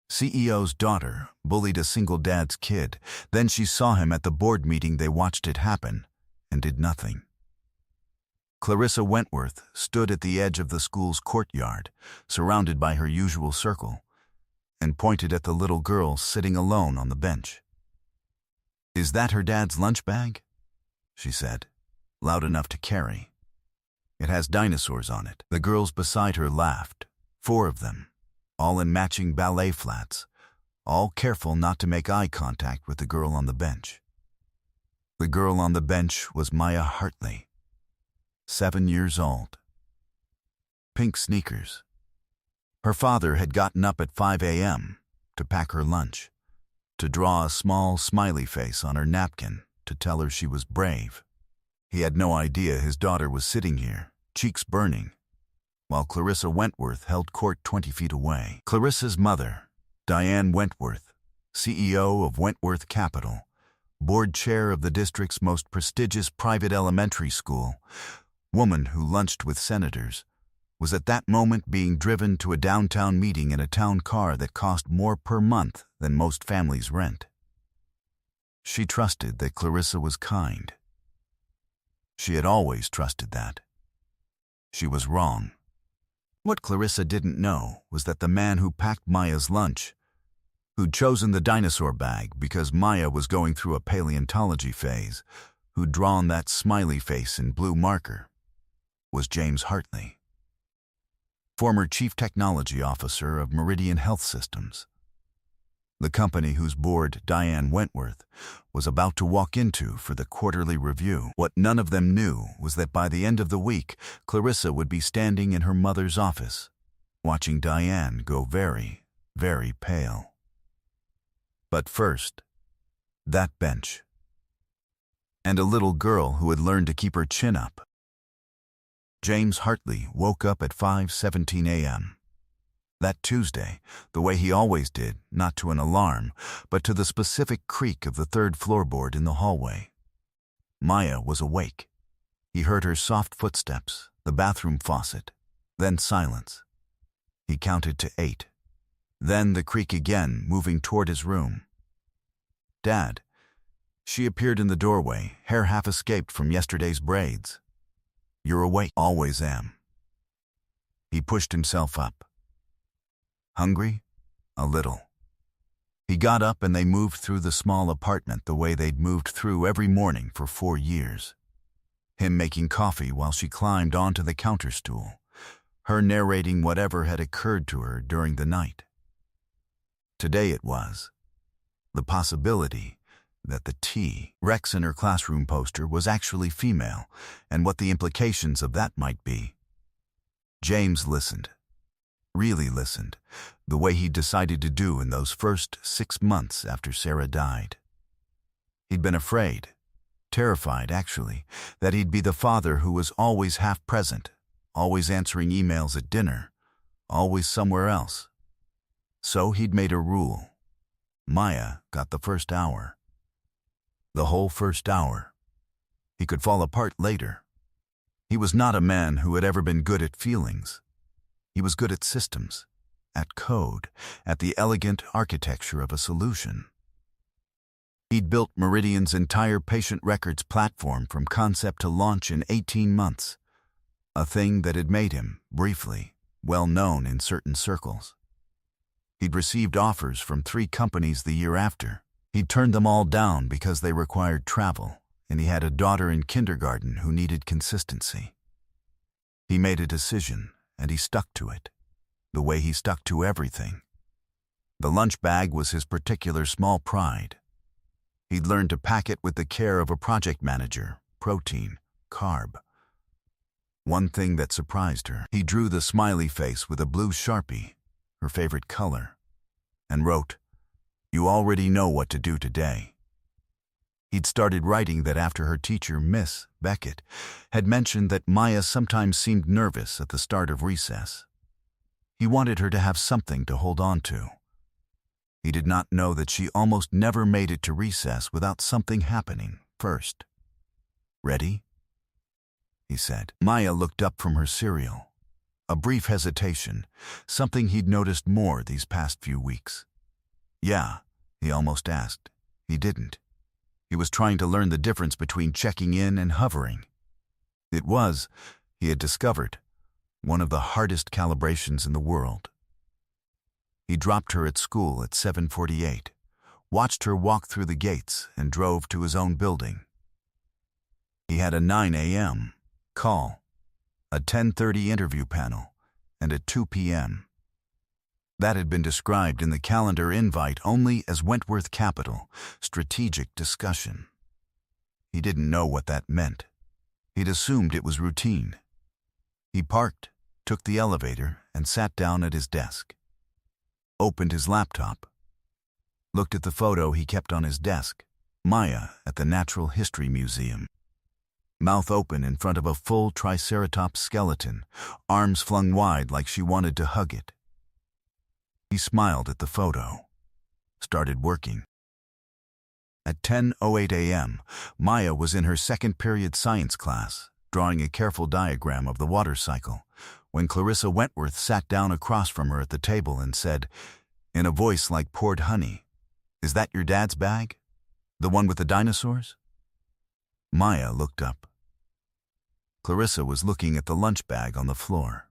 CEO's daughter bullied a single dad's kid. Then she saw him at the board meeting. They watched it happen and did nothing. Clarissa Wentworth stood at the edge of the school's courtyard, surrounded by her usual circle, and pointed at the little girl sitting alone on the bench. "Is that her dad's lunch bag?" she said, loud enough to carry. "It has dinosaurs on it." The girls beside her laughed, 4 of them, all in matching ballet flats, all careful not to make eye contact with the girl on the bench. The girl on the bench was Maya Hartley, 7 years old. Pink sneakers. Her father had gotten up at 5 a.m. to pack her lunch, to draw a small smiley face on her napkin to tell her she was brave. He had no idea his daughter was sitting here, cheeks burning, while Clarissa Wentworth held court 20 feet away. Clarissa's mother, Diane Wentworth, CEO of Wentworth Capital, board chair of the district's most prestigious private elementary school, woman who lunched with senators, was at that moment being driven to a downtown meeting in a town car that cost more per month than most families' rent. She trusted that Clarissa was kind. She had always trusted that. She was wrong. What Clarissa didn't know was that the man who packed Maya's lunch, who'd chosen the dinosaur bag because Maya was going through a paleontology phase, who'd drawn that smiley face in blue marker, was James Hartley, former Chief Technology Officer of Meridian Health Systems, the company whose board Diane Wentworth was about to walk into for the quarterly review. What none of them knew was that by the end of the week, Clarissa would be standing in her mother's office, watching Diane go very, very pale. But first, that bench, and a little girl who had learned to keep her chin up. James Hartley woke up at 5:17 a.m. that Tuesday, the way he always did, not to an alarm, but to the specific creak of the 3rd floorboard in the hallway. Maya was awake. He heard her soft footsteps, the bathroom faucet, then silence. He counted to 8. Then the creak again, moving toward his room. "Dad." She appeared in the doorway, hair half escaped from yesterday's braids. "You're awake." "Always am." He pushed himself up. "Hungry?" "A little." He got up and they moved through the small apartment the way they'd moved through every morning for 4 years. Him making coffee while she climbed onto the counter stool, her narrating whatever had occurred to her during the night. Today it was the possibility that the T-Rex in her classroom poster was actually female, and what the implications of that might be. James listened. Really listened, the way he decided to do in those first 6 months after Sarah died. He'd been afraid, terrified actually, that he'd be the father who was always half present, always answering emails at dinner, always somewhere else. So he'd made a rule. Maya got the first hour. The whole first hour. He could fall apart later. He was not a man who had ever been good at feelings. He was good at systems, at code, at the elegant architecture of a solution. He'd built Meridian's entire patient records platform from concept to launch in 18 months, a thing that had made him, briefly, well known in certain circles. He'd received offers from 3 companies the year after. He'd turned them all down because they required travel, and he had a daughter in kindergarten who needed consistency. He made a decision, and he stuck to it, the way he stuck to everything. The lunch bag was his particular small pride. He'd learned to pack it with the care of a project manager, protein, carb. One thing that surprised her, he drew the smiley face with a blue Sharpie, her favorite color, and wrote, "You already know what to do today." He'd started writing that after her teacher, Miss Beckett, had mentioned that Maya sometimes seemed nervous at the start of recess. He wanted her to have something to hold on to. He did not know that she almost never made it to recess without something happening first. "Ready?" he said. Maya looked up from her cereal. A brief hesitation, something he'd noticed more these past few weeks. Yeah, he almost asked. He didn't. He was trying to learn the difference between checking in and hovering. It was, he had discovered, one of the hardest calibrations in the world. He dropped her at school at 7:48, watched her walk through the gates, and drove to his own building. He had a 9 a.m. call, a 10:30 interview panel, and a 2 p.m. That had been described in the calendar invite only as Wentworth Capital, strategic discussion. He didn't know what that meant. He'd assumed it was routine. He parked, took the elevator, and sat down at his desk. Opened his laptop. Looked at the photo he kept on his desk, Maya at the Natural History Museum. Mouth open in front of a full triceratops skeleton, arms flung wide like she wanted to hug it. He smiled at the photo, started working. At 10:08 a.m., Maya was in her second period science class, drawing a careful diagram of the water cycle, when Clarissa Wentworth sat down across from her at the table and said, in a voice like poured honey, "Is that your dad's bag? The one with the dinosaurs?" Maya looked up. Clarissa was looking at the lunch bag on the floor.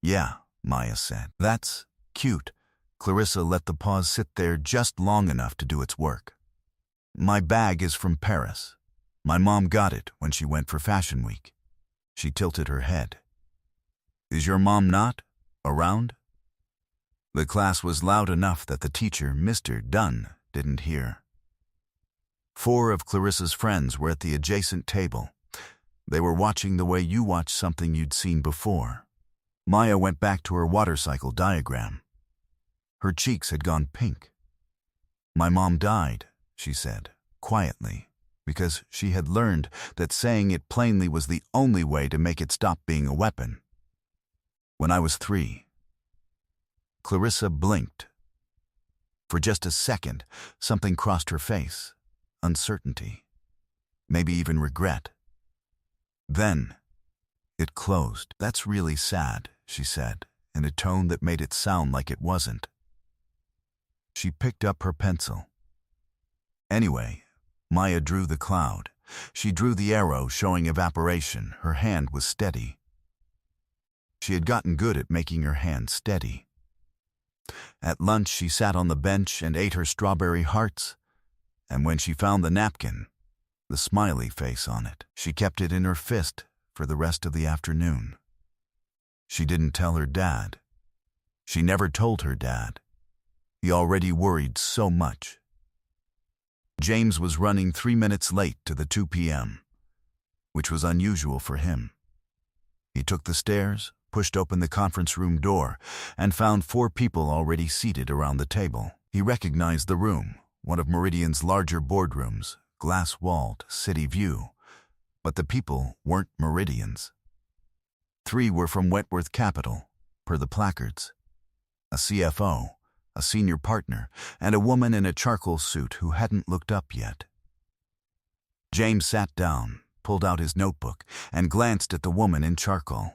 "Yeah," Maya said. "That's cute." Clarissa let the pause sit there just long enough to do its work. "My bag is from Paris. My mom got it when she went for Fashion Week." She tilted her head. "Is your mom not around?" The class was loud enough that the teacher, Mr. Dunn, didn't hear. 4 of Clarissa's friends were at the adjacent table. They were watching the way you watch something you'd seen before. Maya went back to her water cycle diagram. Her cheeks had gone pink. "My mom died," she said, quietly, because she had learned that saying it plainly was the only way to make it stop being a weapon. "When I was 3. Clarissa blinked. For just a second, something crossed her face. Uncertainty. Maybe even regret. Then, it closed. "That's really sad," she said, in a tone that made it sound like it wasn't. She picked up her pencil. Anyway, Maya drew the cloud. She drew the arrow showing evaporation. Her hand was steady. She had gotten good at making her hand steady. At lunch, she sat on the bench and ate her strawberry hearts, and when she found the napkin, the smiley face on it, she kept it in her fist for the rest of the afternoon. She didn't tell her dad. She never told her dad. He already worried so much. James was running 3 minutes late to the 2 p.m., which was unusual for him. He took the stairs, pushed open the conference room door, and found 4 people already seated around the table. He recognized the room, one of Meridian's larger boardrooms, glass-walled, city view, but the people weren't Meridians. 3 were from Wentworth Capital, per the placards. A CFO, a senior partner, and a woman in a charcoal suit who hadn't looked up yet. James sat down, pulled out his notebook, and glanced at the woman in charcoal.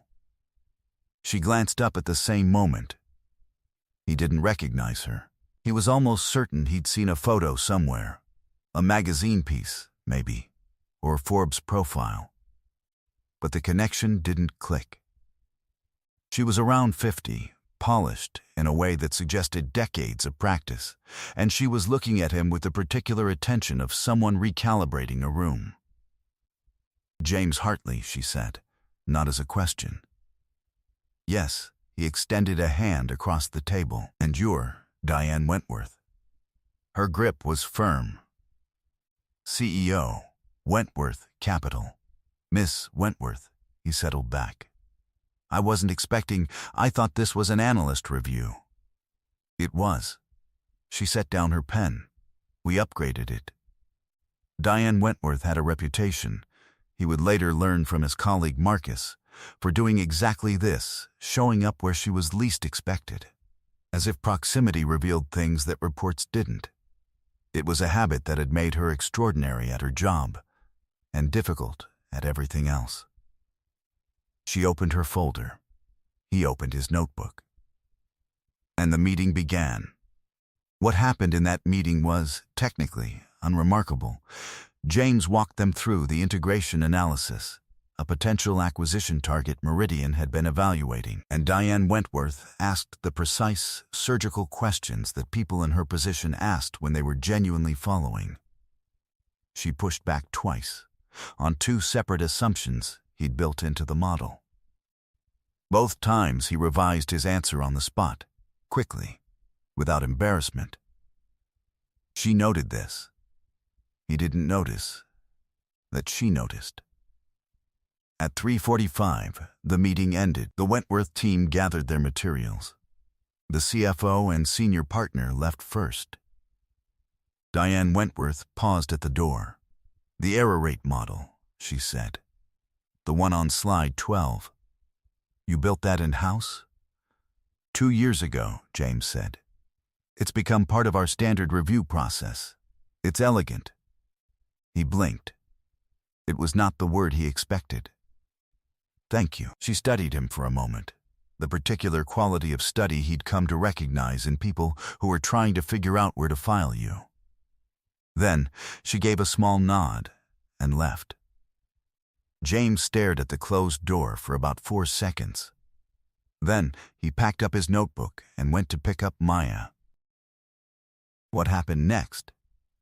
She glanced up at the same moment. He didn't recognize her. He was almost certain he'd seen a photo somewhere. A magazine piece, maybe, or Forbes profile. But the connection didn't click. She was around 50, polished in a way that suggested decades of practice, and she was looking at him with the particular attention of someone recalibrating a room. "James Hartley," she said, not as a question. "Yes," he extended a hand across the table. "And you're Diane Wentworth." Her grip was firm. "CEO, Wentworth Capital. Miss Wentworth," he settled back. "I wasn't expecting, I thought this was an analyst review." It was. She set down her pen. "We upgraded it." Diane Wentworth had a reputation, he would later learn from his colleague Marcus, for doing exactly this, showing up where she was least expected, as if proximity revealed things that reports didn't. It was a habit that had made her extraordinary at her job, and difficult at everything else. She opened her folder. He opened his notebook. And the meeting began. What happened in that meeting was, technically, unremarkable. James walked them through the integration analysis, a potential acquisition target Meridian had been evaluating, and Diane Wentworth asked the precise, surgical questions that people in her position asked when they were genuinely following. She pushed back twice, on two separate assumptions he'd built into the model. Both times he revised his answer on the spot, quickly, without embarrassment. She noted this. He didn't notice that she noticed. At 3:45, the meeting ended. The Wentworth team gathered their materials. The CFO and senior partner left first. Diane Wentworth paused at the door. "The error rate model," she said. "The one on slide 12. You built that in-house?" "2 years ago," James said. "It's become part of our standard review process. It's elegant." He blinked. It was not the word he expected. "Thank you." She studied him for a moment, the particular quality of study he'd come to recognize in people who were trying to figure out where to file you. Then she gave a small nod and left. James stared at the closed door for about 4 seconds. Then he packed up his notebook and went to pick up Maya. What happened next,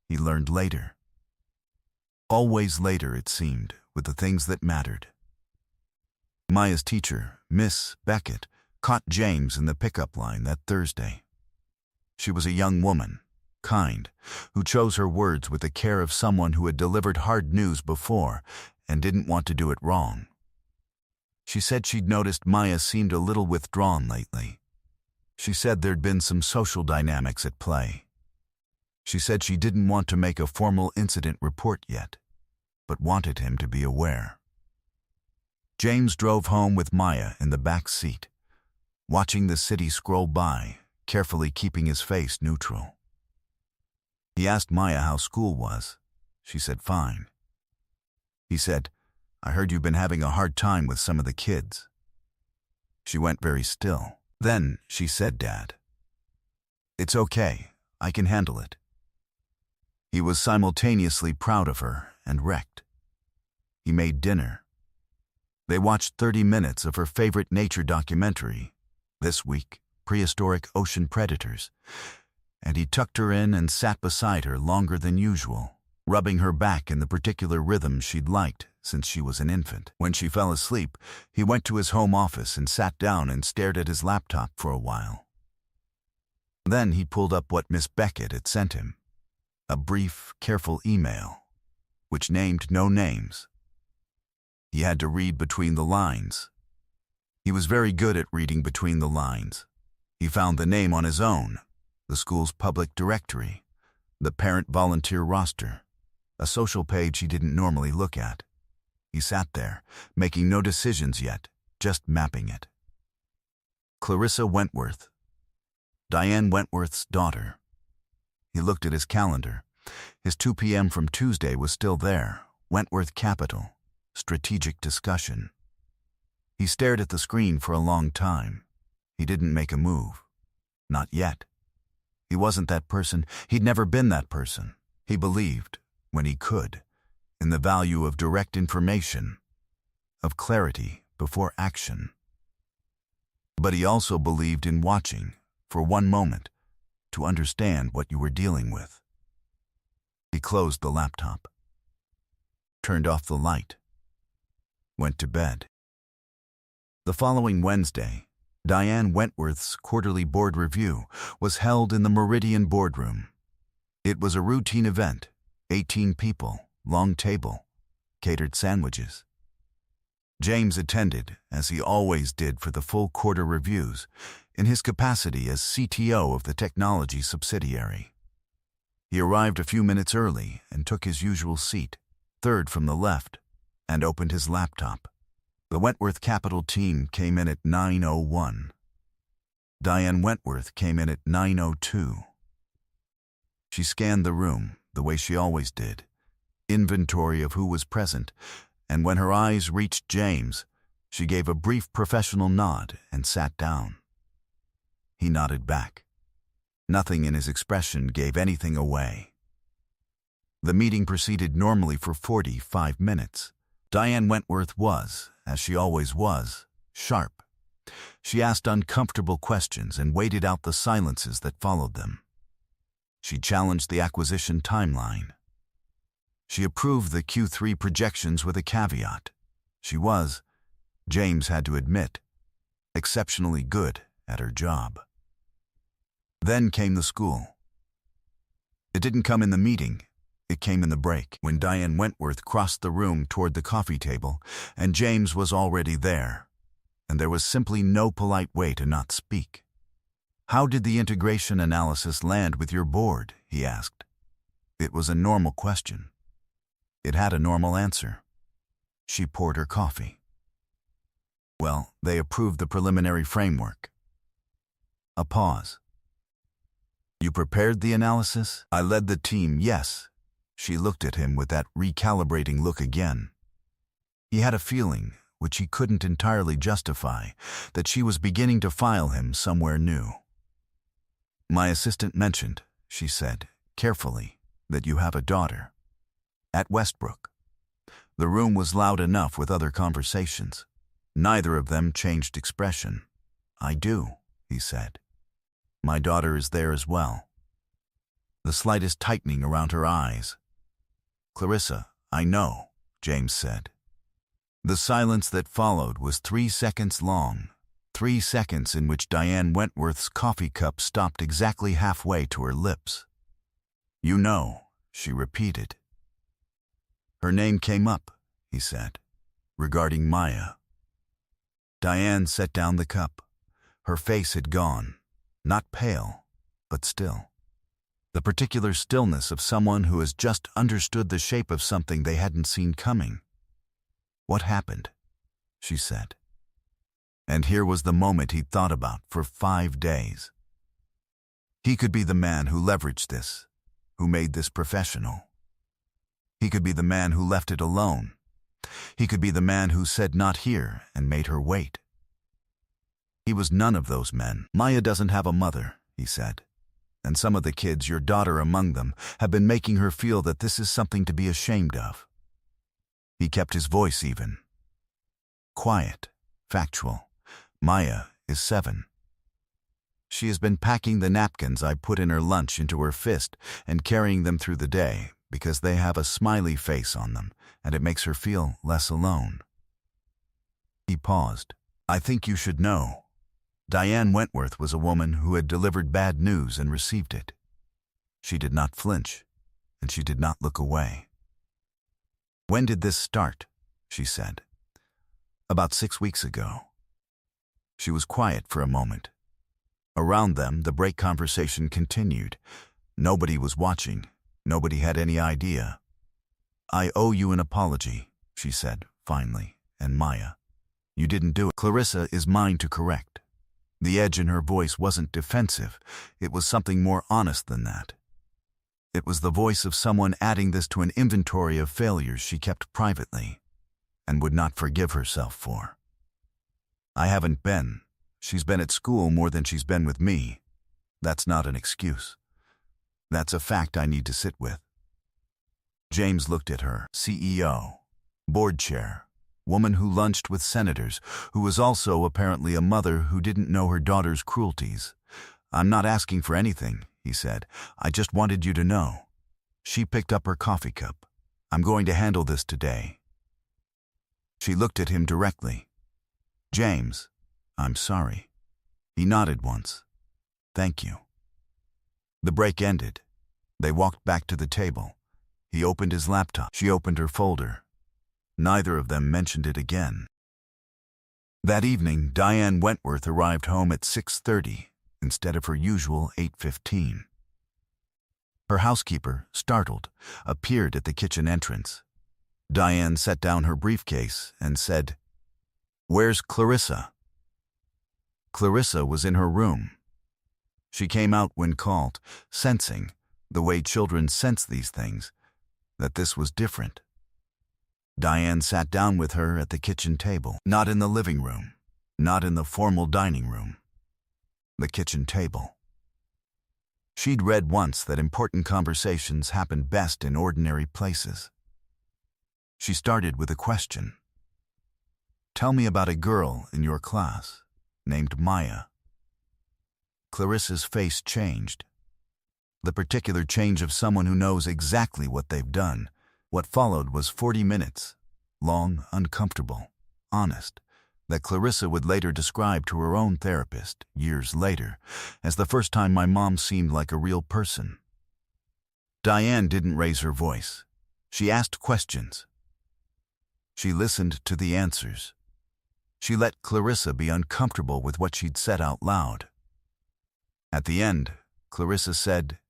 he learned later. Always later, it seemed, with the things that mattered. Maya's teacher, Miss Beckett, caught James in the pickup line that Thursday. She was a young woman, kind, who chose her words with the care of someone who had delivered hard news before and didn't want to do it wrong. She said she'd noticed Maya seemed a little withdrawn lately. She said there'd been some social dynamics at play. She said she didn't want to make a formal incident report yet, but wanted him to be aware. James drove home with Maya in the back seat, watching the city scroll by, carefully keeping his face neutral. He asked Maya how school was. She said fine. He said, "I heard you've been having a hard time with some of the kids." She went very still. Then she said, "Dad, it's okay. I can handle it." He was simultaneously proud of her and wrecked. He made dinner. They watched 30 minutes of her favorite nature documentary, this week, Prehistoric Ocean Predators, and he tucked her in and sat beside her longer than usual, rubbing her back in the particular rhythm she'd liked since she was an infant. When she fell asleep, he went to his home office and sat down and stared at his laptop for a while. Then he pulled up what Miss Beckett had sent him, a brief, careful email, which named no names. He had to read between the lines. He was very good at reading between the lines. He found the name on his own, the school's public directory, the parent volunteer roster, a social page he didn't normally look at. He sat there, making no decisions yet, just mapping it. Clarissa Wentworth, Diane Wentworth's daughter. He looked at his calendar. His 2 p.m. from Tuesday was still there, Wentworth Capital. Strategic discussion. He stared at the screen for a long time. He didn't make a move. Not yet. He wasn't that person. He'd never been that person. He believed, when he could, in the value of direct information, of clarity before action. But he also believed in watching, for one moment, to understand what you were dealing with. He closed the laptop, turned off the light, went to bed. The following Wednesday, Diane Wentworth's quarterly board review was held in the Meridian boardroom. It was a routine event, 18 people, long table, catered sandwiches. James attended, as he always did for the full quarter reviews, in his capacity as CTO of the technology subsidiary. He arrived a few minutes early and took his usual seat, third from the left, and opened his laptop. The Wentworth Capital team came in at 9:01. Diane Wentworth came in at 9:02. She scanned the room, the way she always did, inventory of who was present, and when her eyes reached James, she gave a brief professional nod and sat down. He nodded back. Nothing in his expression gave anything away. The meeting proceeded normally for 45 minutes. Diane Wentworth was, as she always was, sharp. She asked uncomfortable questions and waited out the silences that followed them. She challenged the acquisition timeline. She approved the Q3 projections with a caveat. She was, James had to admit, exceptionally good at her job. Then came the school. It didn't come in the meeting. It came in the break, when Diane Wentworth crossed the room toward the coffee table, and James was already there, and there was simply no polite way to not speak. "How did the integration analysis land with your board?" he asked. It was a normal question. It had a normal answer. She poured her coffee. "Well, they approved the preliminary framework." A pause. "You prepared the analysis?" "I led the team, yes." She looked at him with that recalibrating look again. He had a feeling, which he couldn't entirely justify, that she was beginning to file him somewhere new. "My assistant mentioned," she said, carefully, "that you have a daughter. At Westbrook." The room was loud enough with other conversations. Neither of them changed expression. "I do," he said. "My daughter is there as well." The slightest tightening around her eyes. "Clarissa, I know," James said. The silence that followed was 3 seconds long, 3 seconds in which Diane Wentworth's coffee cup stopped exactly halfway to her lips. "You know," she repeated. "Her name came up," he said, "regarding Maya." Diane set down the cup. Her face had gone, not pale, but still. The particular stillness of someone who has just understood the shape of something they hadn't seen coming. "What happened?" she said. And here was the moment he'd thought about for 5 days. He could be the man who leveraged this, who made this professional. He could be the man who left it alone. He could be the man who said not here and made her wait. He was none of those men. "Maya doesn't have a mother," he said. "And some of the kids, your daughter among them, have been making her feel that this is something to be ashamed of." He kept his voice even. Quiet, factual. "Maya is 7. She has been packing the napkins I put in her lunch into her fist and carrying them through the day because they have a smiley face on them and it makes her feel less alone." He paused. "I think you should know. Diane Wentworth was a woman who had delivered bad news and received it. She did not flinch, and she did not look away." "When did this start?" she said. "About 6 weeks ago." She was quiet for a moment. Around them, the break conversation continued. Nobody was watching. Nobody had any idea. "I owe you an apology," she said, finally, "and Maya. You didn't do it. Clarissa is mine to correct." The edge in her voice wasn't defensive. It was something more honest than that. It was the voice of someone adding this to an inventory of failures she kept privately and would not forgive herself for. "I haven't been. She's been at school more than she's been with me. That's not an excuse. That's a fact I need to sit with." James looked at her. CEO, board chair, woman who lunched with senators, who was also apparently a mother who didn't know her daughter's cruelties. "I'm not asking for anything," he said. "I just wanted you to know." She picked up her coffee cup. "I'm going to handle this today." She looked at him directly. "James, I'm sorry." He nodded once. "Thank you." The break ended. They walked back to the table. He opened his laptop. She opened her folder. Neither of them mentioned it again. That evening, Diane Wentworth arrived home at 6:30 instead of her usual 8:15. Her housekeeper, startled, appeared at the kitchen entrance. Diane set down her briefcase and said, "Where's Clarissa?" Clarissa was in her room. She came out when called, sensing, the way children sense these things, that this was different. Diane sat down with her at the kitchen table, not in the living room, not in the formal dining room. The kitchen table. She'd read once that important conversations happen best in ordinary places. She started with a question. "Tell me about a girl in your class named Maya." Clarissa's face changed. The particular change of someone who knows exactly what they've done. What followed was 40 minutes, long, uncomfortable, honest, that Clarissa would later describe to her own therapist, years later, as the first time my mom seemed like a real person. Diane didn't raise her voice. She asked questions. She listened to the answers. She let Clarissa be uncomfortable with what she'd said out loud. At the end, Clarissa said,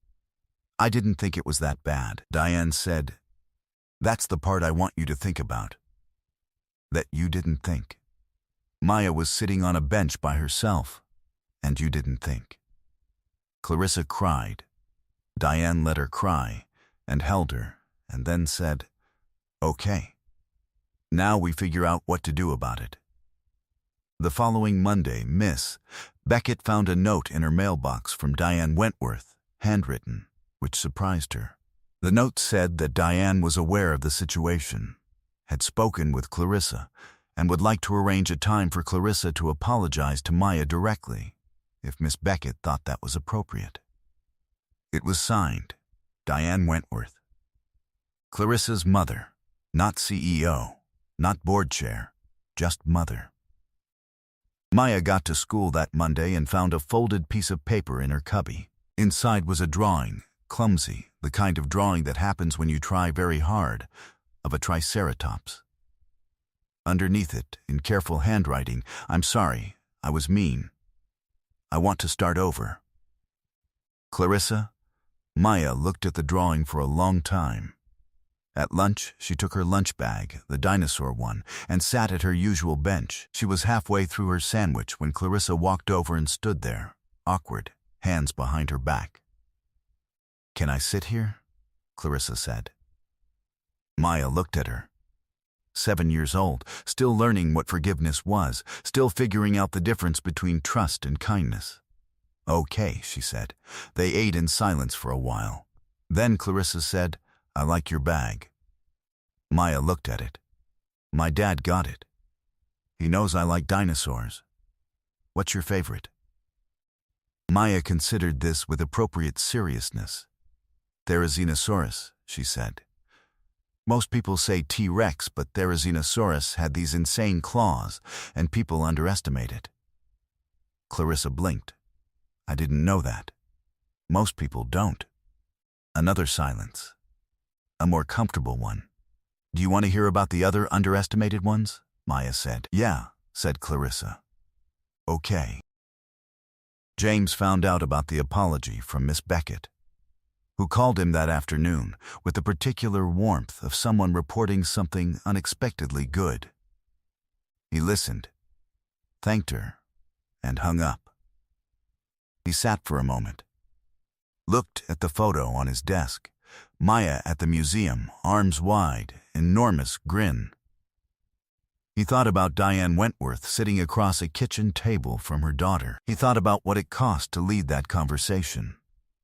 "I didn't think it was that bad." Diane said, "That's the part I want you to think about. That you didn't think. Maya was sitting on a bench by herself, and you didn't think." Clarissa cried. Diane let her cry, and held her, and then said, "Okay. Now we figure out what to do about it." The following Monday, Miss Beckett found a note in her mailbox from Diane Wentworth, handwritten, which surprised her. The note said that Diane was aware of the situation, had spoken with Clarissa, and would like to arrange a time for Clarissa to apologize to Maya directly, if Miss Beckett thought that was appropriate. It was signed, Diane Wentworth. Clarissa's mother, not CEO, not board chair, just mother. Maya got to school that Monday and found a folded piece of paper in her cubby. Inside was a drawing, clumsy, the kind of drawing that happens when you try very hard, of a triceratops. Underneath it, in careful handwriting, "I'm sorry, I was mean. I want to start over." Clarissa, Maya looked at the drawing for a long time. At lunch, she took her lunch bag, the dinosaur one, and sat at her usual bench. She was halfway through her sandwich when Clarissa walked over and stood there, awkward, hands behind her back. "Can I sit here?" Clarissa said. Maya looked at her. 7 years old, still learning what forgiveness was, still figuring out the difference between trust and kindness. "Okay," she said. They ate in silence for a while. Then Clarissa said, "I like your bag." Maya looked at it. "My dad got it. He knows I like dinosaurs. What's your favorite?" Maya considered this with appropriate seriousness. "Therizinosaurus," she said. "Most people say T-Rex, but Therizinosaurus had these insane claws, and people underestimate it." Clarissa blinked. "I didn't know that. Most people don't." Another silence. A more comfortable one. "Do you want to hear about the other underestimated ones?" Maya said. "Yeah," said Clarissa. "Okay." James found out about the apology from Miss Beckett, who called him that afternoon with the particular warmth of someone reporting something unexpectedly good. He listened, thanked her, and hung up. He sat for a moment, looked at the photo on his desk, Maya at the museum, arms wide, enormous grin. He thought about Diane Wentworth sitting across a kitchen table from her daughter. He thought about what it cost to lead that conversation,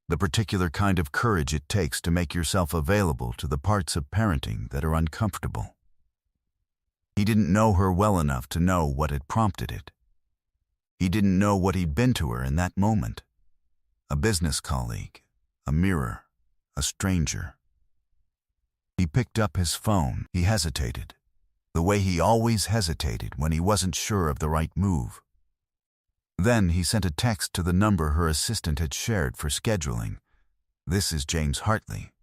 the particular kind of courage it takes to make yourself available to the parts of parenting that are uncomfortable. He didn't know her well enough to know what had prompted it. He didn't know what he'd been to her in that moment. A business colleague, a mirror, a stranger. He picked up his phone. He hesitated, the way he always hesitated when he wasn't sure of the right move. Then he sent a text to the number her assistant had shared for scheduling. "This is James Hartley.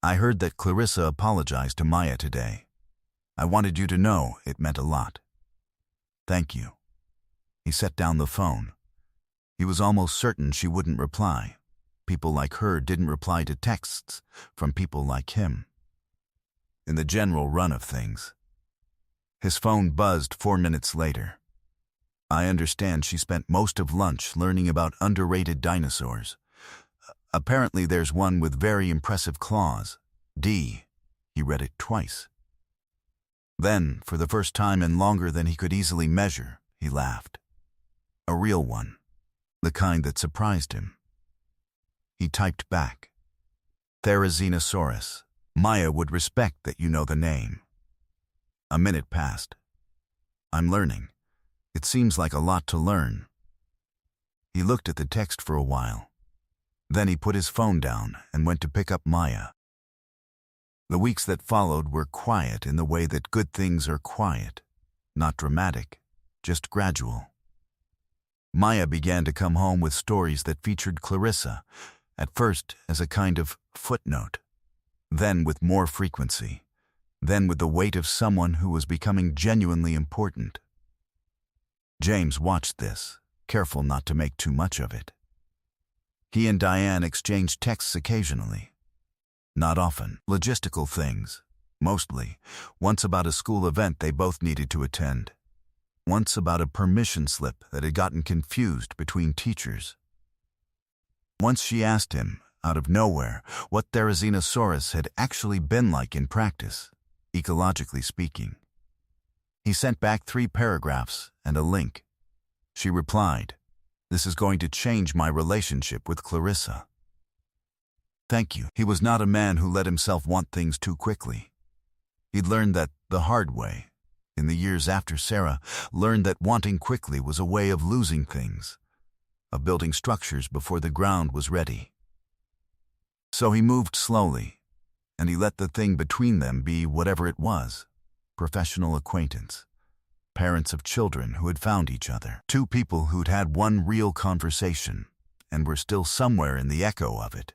I heard that Clarissa apologized to Maya today. I wanted you to know it meant a lot. Thank you." He set down the phone. He was almost certain she wouldn't reply. People like her didn't reply to texts from people like him. In the general run of things. His phone buzzed 4 minutes later. "I understand she spent most of lunch learning about underrated dinosaurs. Apparently there's one with very impressive claws. D." He read it twice. Then, for the first time in longer than he could easily measure, he laughed. A real one. The kind that surprised him. He typed back, Therizinosaurus. Maya would respect that you know the name. A minute passed. I'm learning. It seems like a lot to learn. He looked at the text for a while. Then he put his phone down and went to pick up Maya. The weeks that followed were quiet in the way that good things are quiet. Not dramatic, just gradual. Maya began to come home with stories that featured Clarissa, at first as a kind of footnote, then with more frequency, then with the weight of someone who was becoming genuinely important. James watched this, careful not to make too much of it. He and Diane exchanged texts occasionally. Not often. Logistical things, mostly. Once about a school event they both needed to attend. Once about a permission slip that had gotten confused between teachers. Once she asked him, out of nowhere, what Therizinosaurus had actually been like in practice, ecologically speaking. He sent back 3 paragraphs and a link. She replied, "This is going to change my relationship with Clarissa." Thank you. He was not a man who let himself want things too quickly. He'd learned that the hard way. In the years after Sarah, learned that wanting quickly was a way of losing things, of building structures before the ground was ready. So he moved slowly, and he let the thing between them be whatever it was, professional acquaintance, parents of children who had found each other, 2 people who'd had one real conversation and were still somewhere in the echo of it.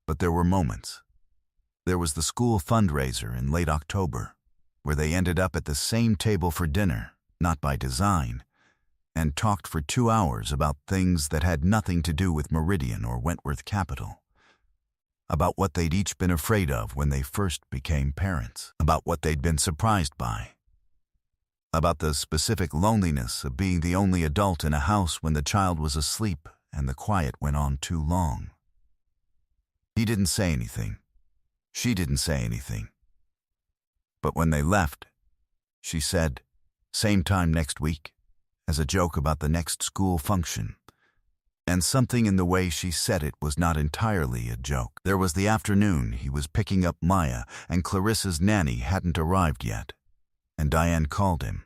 But there were moments. There was the school fundraiser in late October, where they ended up at the same table for dinner, not by design, and talked for 2 hours about things that had nothing to do with Meridian or Wentworth Capital. About what they'd each been afraid of when they first became parents. About what they'd been surprised by. About the specific loneliness of being the only adult in a house when the child was asleep and the quiet went on too long. He didn't say anything. She didn't say anything. But when they left, she said, "Same time next week," as a joke about the next school function. And something in the way she said it was not entirely a joke. There was the afternoon he was picking up Maya, and Clarissa's nanny hadn't arrived yet. And Diane called him.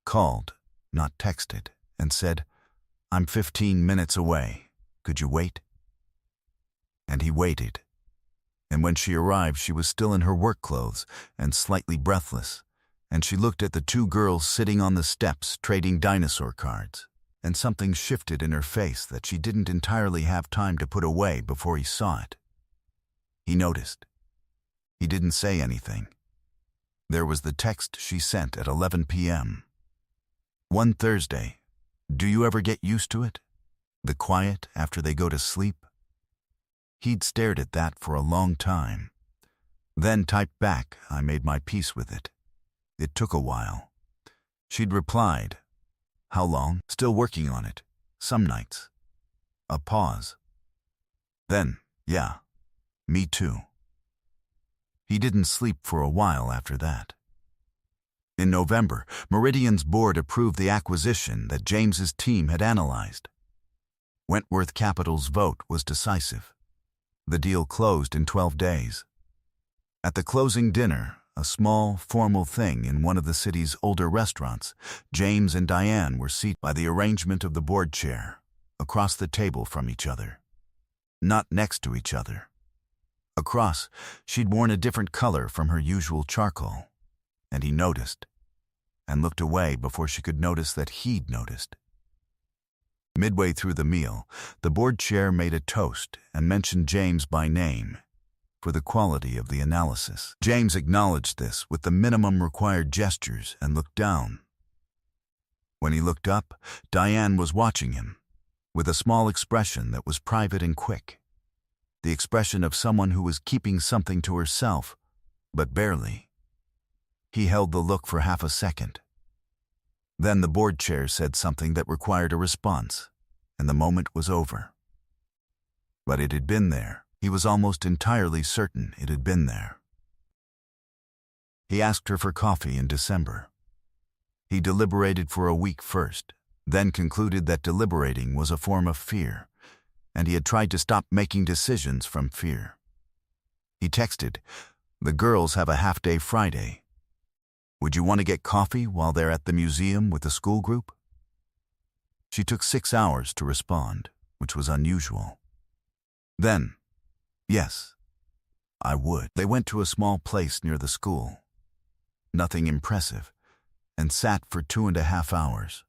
Called, not texted, and said, "I'm 15 minutes away. Could you wait?" And he waited. And when she arrived, she was still in her work clothes and slightly breathless, and she looked at the 2 girls sitting on the steps trading dinosaur cards, and something shifted in her face that she didn't entirely have time to put away before he saw it. He noticed. He didn't say anything. There was the text she sent at 11 p.m. "One Thursday. Do you ever get used to it? The quiet after they go to sleep?" He'd stared at that for a long time. Then typed back, "I made my peace with it. It took a while." She'd replied, "How long?" "Still working on it. Some nights." A pause. Then, "Yeah, me too." He didn't sleep for a while after that. In November, Meridian's board approved the acquisition that James's team had analyzed. Wentworth Capital's vote was decisive. The deal closed in 12 days. At the closing dinner, a small, formal thing in one of the city's older restaurants, James and Diane were seated by the arrangement of the board chair, across the table from each other. Not next to each other. Across, she'd worn a different color from her usual charcoal, and he noticed, and looked away before she could notice that he'd noticed. Midway through the meal, the board chair made a toast and mentioned James by name, for the quality of the analysis. James acknowledged this with the minimum required gestures and looked down. When he looked up, Diane was watching him, with a small expression that was private and quick. The expression of someone who was keeping something to herself, but barely. He held the look for half a second. Then the board chair said something that required a response, and the moment was over. But it had been there. He was almost entirely certain it had been there. He asked her for coffee in December. He deliberated for a week first, then concluded that deliberating was a form of fear, and he had tried to stop making decisions from fear. He texted, "The girls have a half-day Friday. Would you want to get coffee while they're at the museum with the school group?" She took 6 hours to respond, which was unusual. Then, "Yes, I would." They went to a small place near the school. Nothing impressive, and sat for 2.5 hours.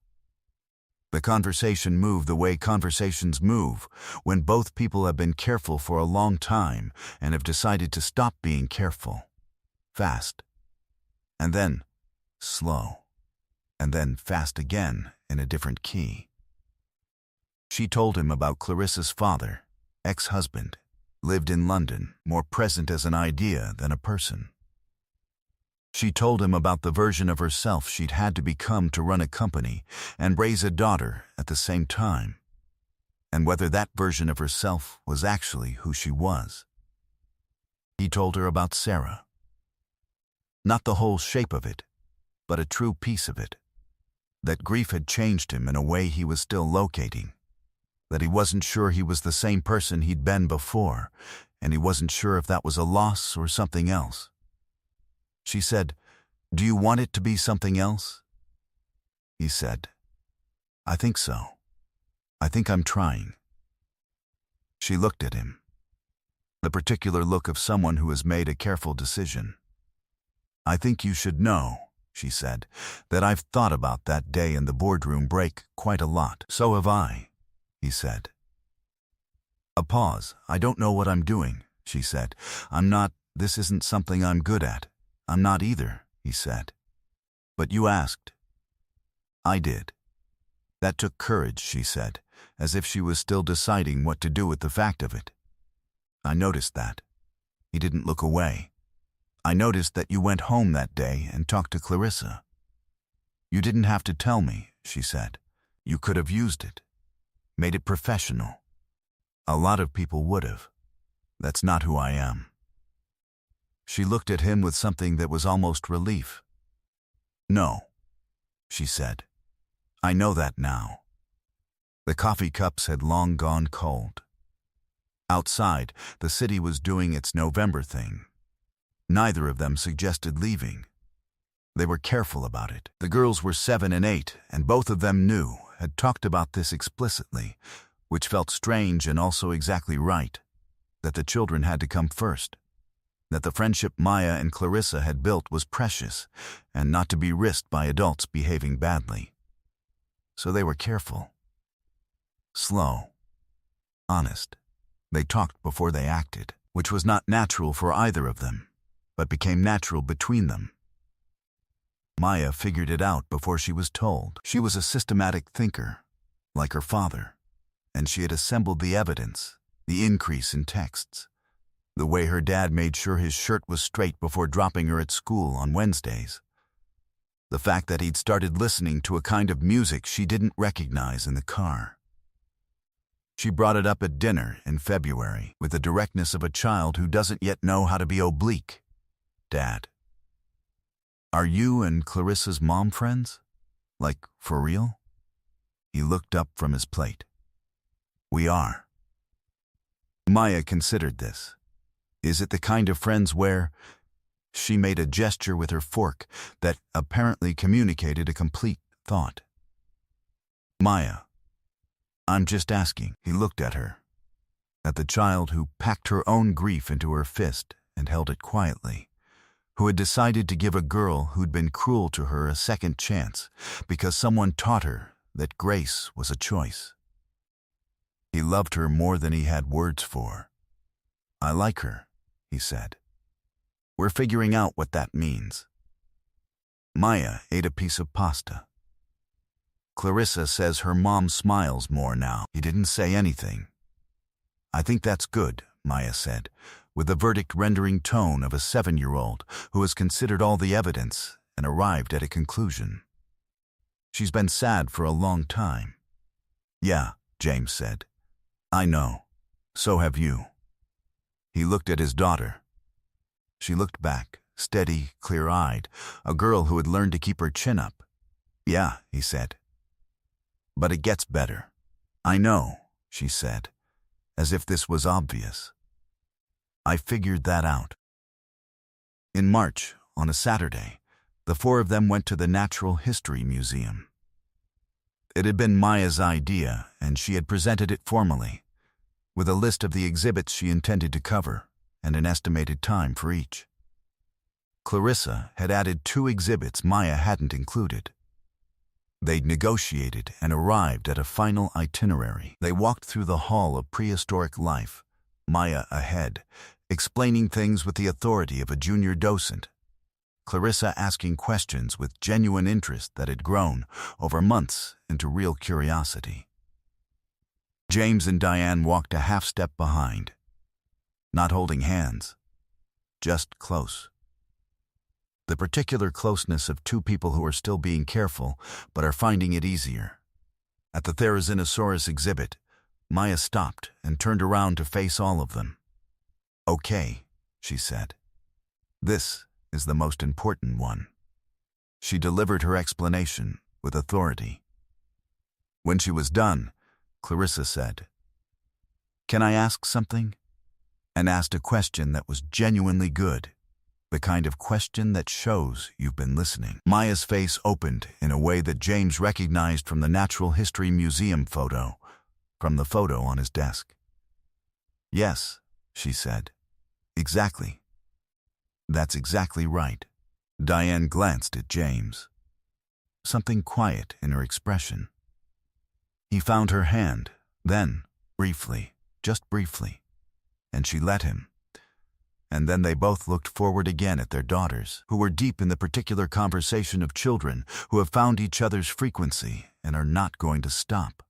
The conversation moved the way conversations move when both people have been careful for a long time and have decided to stop being careful. Fast. And then slow. And then fast again in a different key. She told him about Clarissa's father, ex-husband, lived in London, more present as an idea than a person. She told him about the version of herself she'd had to become to run a company and raise a daughter at the same time, and whether that version of herself was actually who she was. He told her about Sarah. Not the whole shape of it, but a true piece of it. That grief had changed him in a way he was still locating. That he wasn't sure he was the same person he'd been before, and he wasn't sure if that was a loss or something else. She said, "Do you want it to be something else?" He said, "I think so. I think I'm trying." She looked at him. The particular look of someone who has made a careful decision. "I think you should know," she said, "that I've thought about that day in the boardroom break quite a lot." "So have I," he said. A pause. "I don't know what I'm doing," she said. This isn't something I'm good at." "I'm not either," he said. "But you asked." "I did." "That took courage," she said, as if she was still deciding what to do with the fact of it. "I noticed that." He didn't look away. "I noticed that you went home that day and talked to Clarissa." "You didn't have to tell me," she said. "You could have used it. Made it professional. A lot of people would have. That's not who I am." She looked at him with something that was almost relief. "No," she said. "I know that now." The coffee cups had long gone cold. Outside, the city was doing its November thing. Neither of them suggested leaving. They were careful about it. The girls were 7 and 8, and both of them had talked about this explicitly, which felt strange and also exactly right, that the children had to come first. That the friendship Maya and Clarissa had built was precious and not to be risked by adults behaving badly. So they were careful. Slow. Honest. They talked before they acted, which was not natural for either of them, but became natural between them. Maya figured it out before she was told. She was a systematic thinker, like her father, and she had assembled the evidence, the increase in texts. The way her dad made sure his shirt was straight before dropping her at school on Wednesdays. The fact that he'd started listening to a kind of music she didn't recognize in the car. She brought it up at dinner in February with the directness of a child who doesn't yet know how to be oblique. "Dad, are you and Clarissa's mom friends? Like, for real?" He looked up from his plate. "We are." Maya considered this. Is it the kind of friends where... She made a gesture with her fork that apparently communicated a complete thought. "Maya, I'm just asking." He looked at her, at the child who packed her own grief into her fist and held it quietly, who had decided to give a girl who'd been cruel to her a second chance because someone taught her that grace was a choice. He loved her more than he had words for. "I like her," he said. "We're figuring out what that means." Maya ate a piece of pasta. "Clarissa says her mom smiles more now." He didn't say anything. "I think that's good," Maya said, with the verdict-rendering tone of a 7-year-old who has considered all the evidence and arrived at a conclusion. "She's been sad for a long time." "Yeah," James said. "I know. So have you." He looked at his daughter. She looked back, steady, clear-eyed, a girl who had learned to keep her chin up. "Yeah," he said. "But it gets better." "I know," she said. as if this was obvious. I figured that out. In March, on a Saturday, the four of them went to the Natural History Museum. It had been Maya's idea, and she had presented it formally, with a list of the exhibits she intended to cover and an estimated time for each. Clarissa had added 2 exhibits Maya hadn't included. They'd negotiated and arrived at a final itinerary. They walked through the hall of prehistoric life, Maya ahead, explaining things with the authority of a junior docent, Clarissa asking questions with genuine interest that had grown over months into real curiosity. James and Diane walked a half-step behind, not holding hands, just close. The particular closeness of 2 people who are still being careful but are finding it easier. At the Therizinosaurus exhibit, Maya stopped and turned around to face all of them. "Okay," she said. "This is the most important one." She delivered her explanation with authority. When she was done, Clarissa said, "Can I ask something?" and asked a question that was genuinely good, the kind of question that shows you've been listening. Maya's face opened in a way that James recognized from the Natural History Museum photo, from the photo on his desk. "Yes," she said. "Exactly. That's exactly right." Diane glanced at James. Something quiet in her expression. He found her hand, then, briefly, just briefly, and she let him. And then they both looked forward again at their daughters, who were deep in the particular conversation of children who have found each other's frequency and are not going to stop.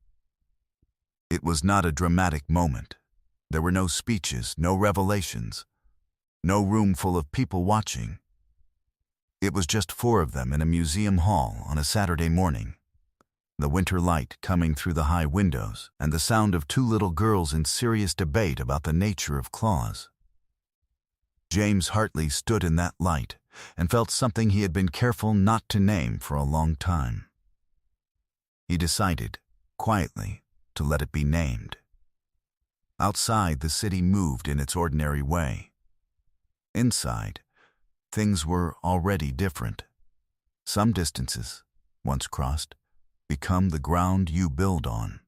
It was not a dramatic moment. There were no speeches, no revelations, no room full of people watching. It was just 4 of them in a museum hall on a Saturday morning, the winter light coming through the high windows and the sound of 2 little girls in serious debate about the nature of claws. James Hartley stood in that light and felt something he had been careful not to name for a long time. He decided, quietly, to let it be named. Outside, the city moved in its ordinary way. Inside, things were already different. Some distances, once crossed, become the ground you build on.